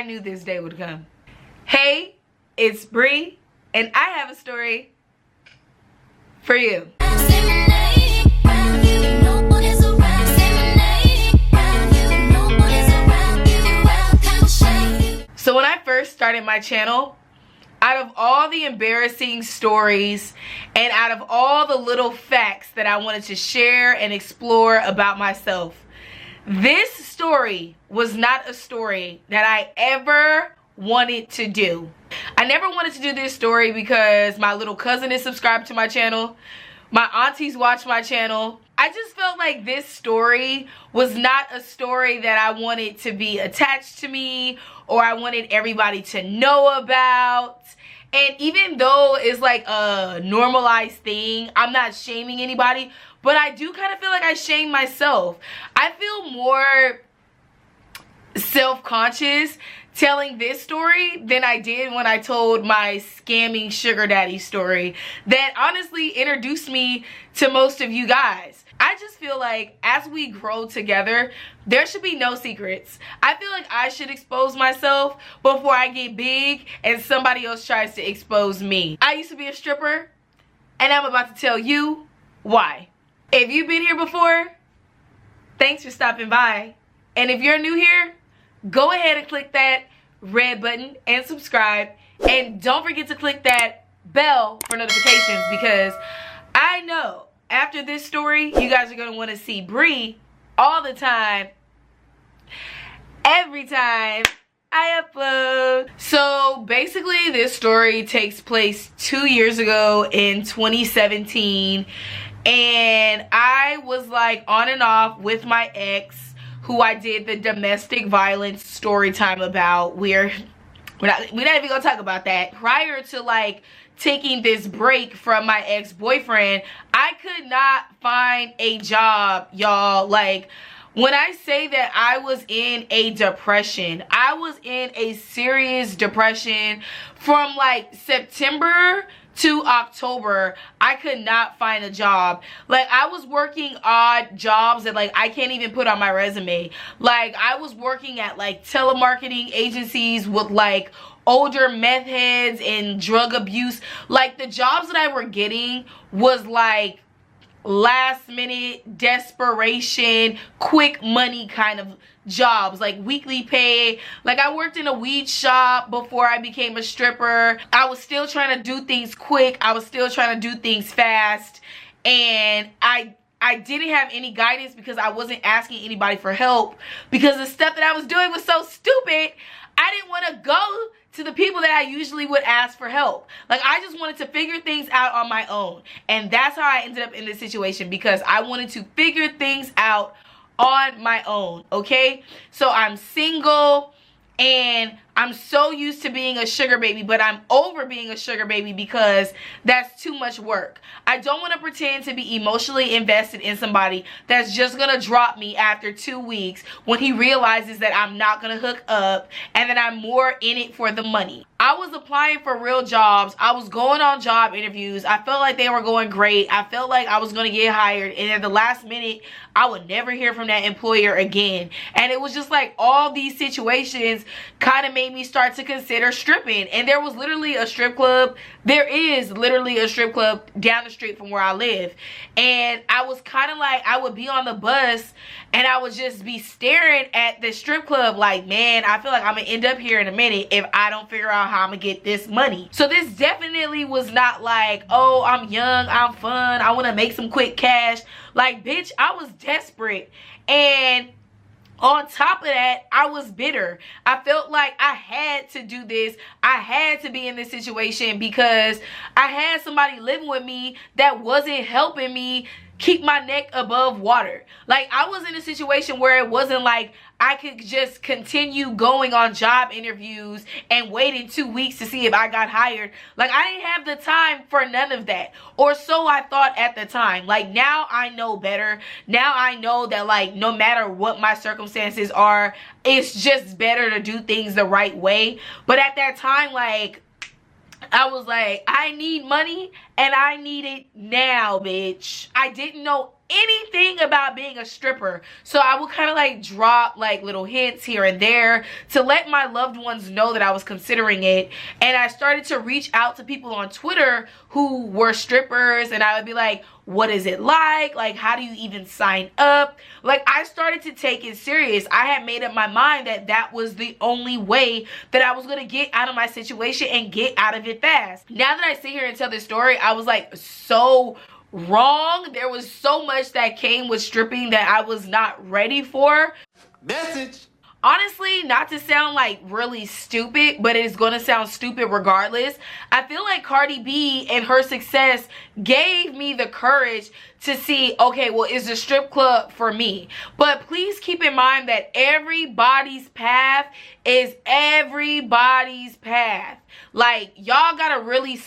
I knew this day would come. Hey, it's Bree, and I have a story for you. So when I first started my channel, out of all the embarrassing stories and out of all the little facts that I wanted to share and explore about myself, this story was not a story that I ever wanted to do. I never wanted to do this story because my little cousin is subscribed to my channel. My aunties watch my channel. I just felt like this story was not a story that I wanted to be attached to me or I wanted everybody to know about. And even though it's like a normalized thing, I'm not shaming anybody, but I do kind of feel like I shame myself. I feel more self-conscious telling this story than I did when I told my scamming sugar daddy story that honestly introduced me to most of you guys. I just feel like as we grow together, there should be no secrets. I feel like I should expose myself before I get big and somebody else tries to expose me. I used to be a stripper, and I'm about to tell you why. If you've been here before, thanks for stopping by. And if you're new here, go ahead and click that red button and subscribe. And don't forget to click that bell for notifications, because I know after this story, you guys are going to want to see Bree all the time, every time I upload. So basically this story takes place 2 years ago in 2017. And I was like on and off with my ex, who I did the domestic violence story time about. We're not even gonna talk about that. Prior to like taking this break from my ex-boyfriend, I could not find a job, y'all. Like, when I say that I was in a depression, I was in a serious depression from like September to October. I could not find a job. Like, I was working odd jobs that like I can't even put on my resume. Like, I was working at like telemarketing agencies with like older meth heads and drug abuse. Like, the jobs that I were getting was like last minute desperation, quick money kind of jobs, like weekly pay. Like, I worked in a weed shop before I became a stripper. I was still trying to do things quick. I was still trying to do things fast, and I didn't have any guidance because I wasn't asking anybody for help, because the stuff that I was doing was so stupid. I didn't want to go to the people that I usually would ask for help. Like, I just wanted to figure things out on my own. And that's how I ended up in this situation, because I wanted to figure things out on my own, okay? So I'm single, and I'm so used to being a sugar baby, but I'm over being a sugar baby because that's too much work. I don't want to pretend to be emotionally invested in somebody that's just going to drop me after 2 weeks when he realizes that I'm not going to hook up and that I'm more in it for the money. I was applying for real jobs. I was going on job interviews. I felt like they were going great. I felt like I was going to get hired, and at the last minute, I would never hear from that employer again. And it was just like all these situations kind of made me start to consider stripping. And there was literally a strip club. There is literally a strip club down the street from where I live. And I was kind of like, I would be on the bus and I would just be staring at the strip club like, man, I feel like I'm gonna end up here in a minute if I don't figure out how I'm gonna get this money. So this definitely was not like, oh, I'm young, I'm fun, I want to make some quick cash. Like, bitch, I was desperate. And on top of that, I was bitter. I felt like I had to do this. I had to be in this situation because I had somebody living with me that wasn't helping me keep my neck above water. Like, I was in a situation where it wasn't like I could just continue going on job interviews and waiting 2 weeks to see if I got hired. Like, I didn't have the time for none of that. Or so I thought at the time. Like, now I know better. Now I know that, like, no matter what my circumstances are, it's just better to do things the right way. But at that time, like, I was like, I need money and I need it now, bitch. I didn't know anything about being a stripper. So I would kind of like drop like little hints here and there to let my loved ones know that I was considering it. And I started to reach out to people on Twitter who were strippers, and I would be like, what is it like? Like, how do you even sign up? Like, I started to take it serious. I had made up my mind that that was the only way that I was going to get out of my situation and get out of it fast. Now that I sit here and tell this story, I was like so wrong. There was so much that came with stripping that I was not ready for. Message. Honestly, not to sound like really stupid, but it's gonna sound stupid regardless. I feel like Cardi B and her success gave me the courage to see, okay, well, is the strip club for me? But please keep in mind that everybody's path is everybody's path. Like, y'all gotta really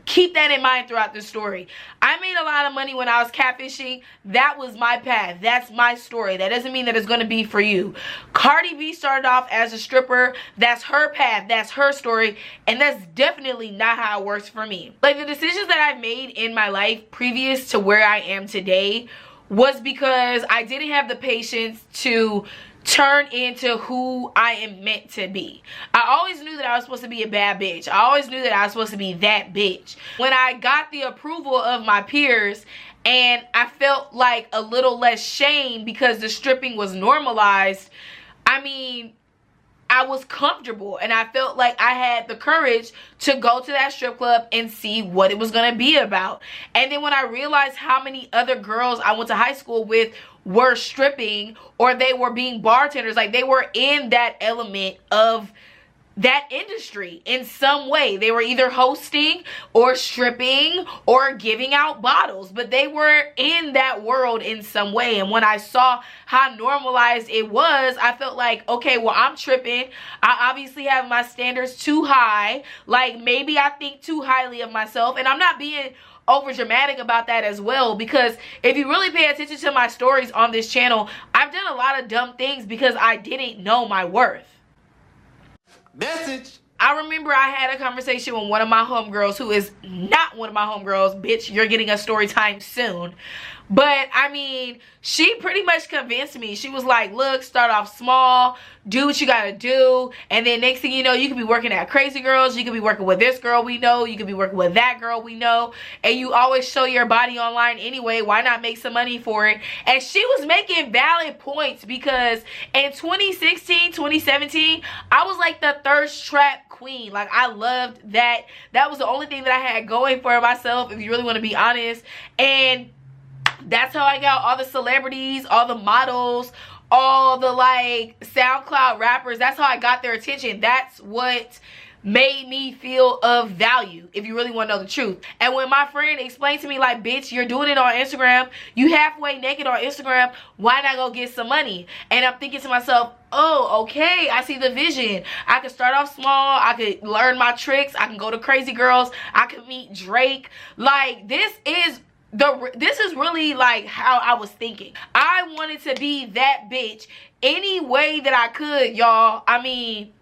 keep that in mind throughout the story. I made a lot of money when I was catfishing. That was my path. That's my story. That doesn't mean that it's going to be for you. Cardi B started off as a stripper. That's her path. That's her story. And that's definitely not how it works for me. Like, the decisions that I've made in my life previous to where I am today was because I didn't have the patience to turn into who I am meant to be. I always knew that I was supposed to be a bad bitch. I always knew that I was supposed to be that bitch. When I got the approval of my peers and I felt like a little less shame because the stripping was normalized, I mean, I was comfortable and I felt like I had the courage to go to that strip club and see what it was going to be about. And then when I realized how many other girls I went to high school with were stripping, or they were being bartenders, like they were in that element of that industry in some way. They were either hosting or stripping or giving out bottles, but they were in that world in some way. And when I saw how normalized it was, I felt like, okay, well, I'm tripping. I obviously have my standards too high. Like, maybe I think too highly of myself, and I'm not being over dramatic about that as well, because if you really pay attention to my stories on this channel, I've done a lot of dumb things because I didn't know my worth. Message. I remember I had a conversation with one of my homegirls, who is not one of my homegirls. Bitch, you're getting a story time soon. But, I mean, she pretty much convinced me. She was like, look, start off small, do what you gotta do, and then next thing you know, you could be working at Crazy Girls, you could be working with this girl we know, you could be working with that girl we know, and you always show your body online anyway. Why not make some money for it? And she was making valid points, because in 2016, 2017, I was like the thirst trap queen. Like, I loved that. That was the only thing that I had going for myself, if you really want to be honest. And that's how I got all the celebrities, all the models, all the like SoundCloud rappers. That's how I got their attention. That's what made me feel of value, if you really want to know the truth. And when my friend explained to me, like, bitch, you're doing it on Instagram, you halfway naked on Instagram, why not go get some money? And I'm thinking to myself, oh, okay, I see the vision. I could start off small, I could learn my tricks, I can go to Crazy Girls, I could meet Drake. Like, this is really like how I was thinking. I wanted to be that bitch any way that I could, y'all. I mean,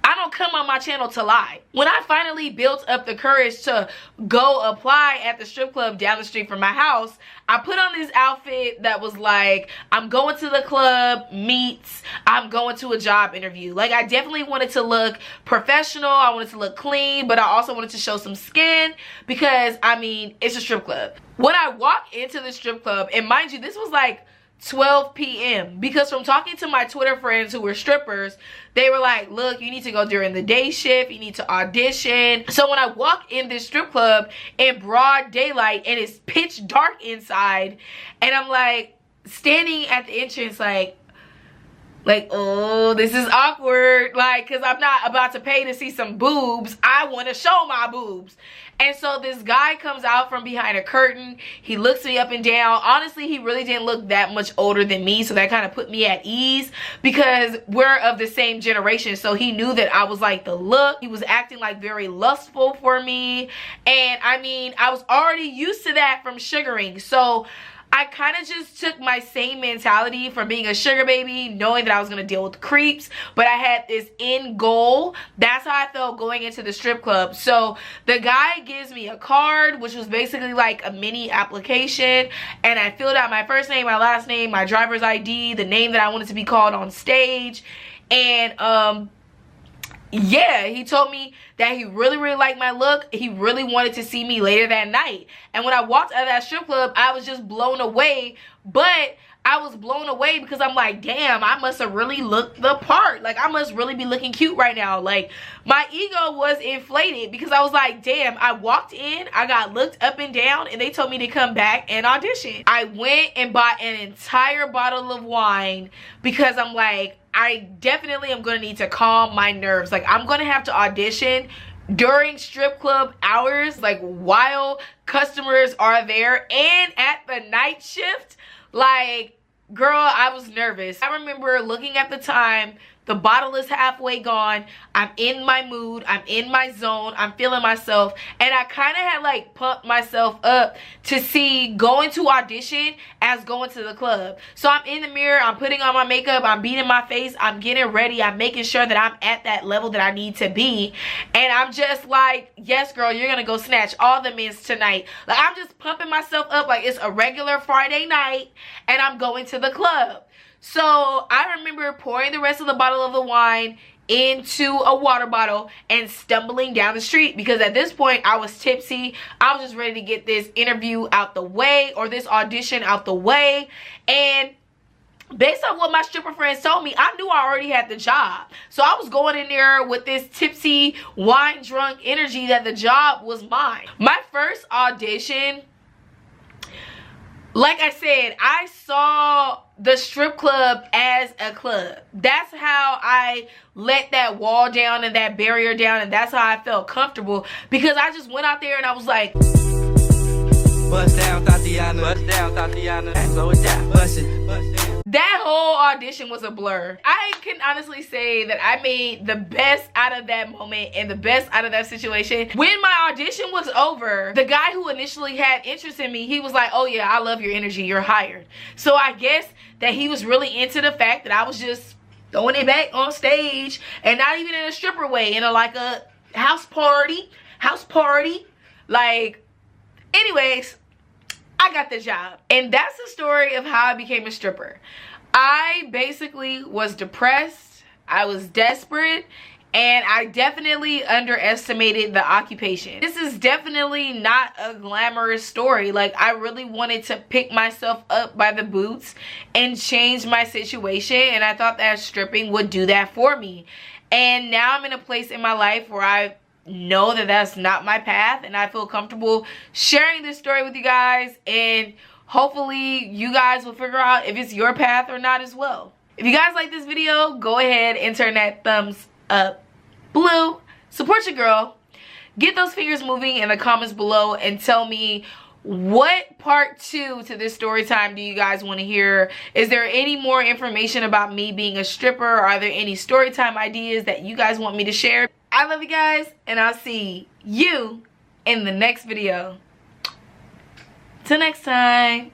I don't come on my channel to lie. When I finally built up the courage to go apply at the strip club down the street from my house, I put on this outfit that was like, I'm going to the club meets I'm going to a job interview. Like, I definitely wanted to look professional. I wanted to look clean, but I also wanted to show some skin because, I mean, it's a strip club. When I walked into the strip club, and mind you, this was like 12 p.m. because from talking to my Twitter friends who were strippers, they were like, look, you need to go during the day shift, you need to audition. So when I walk in this strip club in broad daylight and it's pitch dark inside, and I'm like standing at the entrance like, oh, this is awkward, like, because I'm not about to pay to see some boobs. I want to show my boobs. And so this guy comes out from behind a curtain. He looks me up and down. Honestly, he really didn't look that much older than me, so that kind of put me at ease because we're of the same generation. So he knew that I was like the look. He was acting like very lustful for me. And I mean, I was already used to that from sugaring. So I kind of just took my same mentality from being a sugar baby, knowing that I was going to deal with creeps, but I had this end goal. That's how I felt going into the strip club. So the guy gives me a card, which was basically like a mini application, and I filled out my first name, my last name, my driver's ID, the name that I wanted to be called on stage, and yeah, he told me that he really liked my look. He really wanted to see me later that night. And when I walked out of that strip club, I was just blown away. But I was blown away because I'm like, damn, I must have really looked the part. Like, I must really be looking cute right now. Like, my ego was inflated because I was like, damn, I walked in, I got looked up and down, and they told me to come back and audition. I went and bought an entire bottle of wine because I'm like, I definitely am going to need to calm my nerves. Like, I'm going to have to audition during strip club hours, like while customers are there and at the night shift. Like, girl, I was nervous. I remember looking at the time. The bottle is halfway gone. I'm in my mood. I'm in my zone. I'm feeling myself. And I kind of had like pumped myself up to see going to audition as going to the club. So I'm in the mirror. I'm putting on my makeup. I'm beating my face. I'm getting ready. I'm making sure that I'm at that level that I need to be. And I'm just like, yes, girl, you're going to go snatch all the men's tonight. Like, I'm just pumping myself up like it's a regular Friday night and I'm going to the club. So I remember pouring the rest of the bottle of the wine into a water bottle and stumbling down the street because at this point I was tipsy. I was just ready to get this interview out the way, or this audition out the way. And based on what my stripper friends told me, I knew I already had the job. So I was going in there with this tipsy, wine drunk energy that the job was mine. My first audition, like I said, I saw the strip club as a club. That's how I let that wall down and that barrier down, and that's how I felt comfortable because I just went out there and I was like, bust down, Tatiana, bust down, Tatiana, slow it down, bust it, bust down. That whole audition was a blur. I can honestly say that I made the best out of that moment and the best out of that situation. When my audition was over, the guy who initially had interest in me, he was like, oh yeah, I love your energy, you're hired. So I guess that he was really into the fact that I was just throwing it back on stage, and not even in a stripper way, in a like a house party. Like, anyways, I got the job. And that's the story of how I became a stripper. I basically was depressed, I was desperate, and I definitely underestimated the occupation. This is definitely not a glamorous story. Like, I really wanted to pick myself up by the boots and change my situation, and I thought that stripping would do that for me. And now I'm in a place in my life where I know that that's not my path, and I feel comfortable sharing this story with you guys, and hopefully you guys will figure out if it's your path or not as well. If you guys like this video, go ahead and turn that thumbs up blue. Support your girl. Get those fingers moving in the comments below and tell me what part 2 to this story time do you guys want to hear. Is there any more information about me being a stripper? Are there any story time ideas that you guys want me to share? I love you guys, and I'll see you in the next video. Till next time.